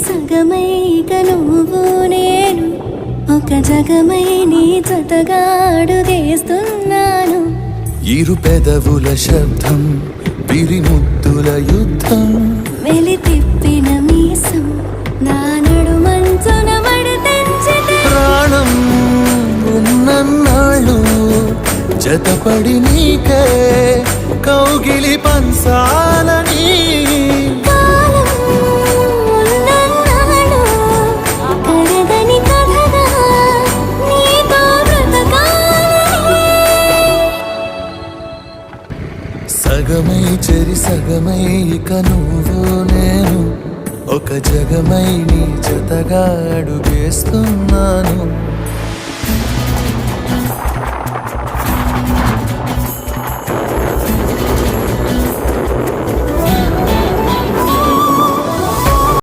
సగమై ఇక నువ్వు నేను ఒక జగమై నీ జతగా అడుగేస్తున్నాను. ఇరు పెదవుల శబ్దం పిరిముద్దుల యుద్ధం వెలి తిప్పిన మీసం నా నడుమంచున మడతెంచితే ప్రాణం ఉన్నన్నాళ్ళు జతపడి నీకే కౌగిలి పంచాలని కాలం ఉన్నన్నాడు కరగని కథగా నీతో బ్రతకాలని. సగమై చెరి సగమై ఇక నువ్వు నేను ఒక జగమై నీ జతగా అడుగేస్తున్నాను.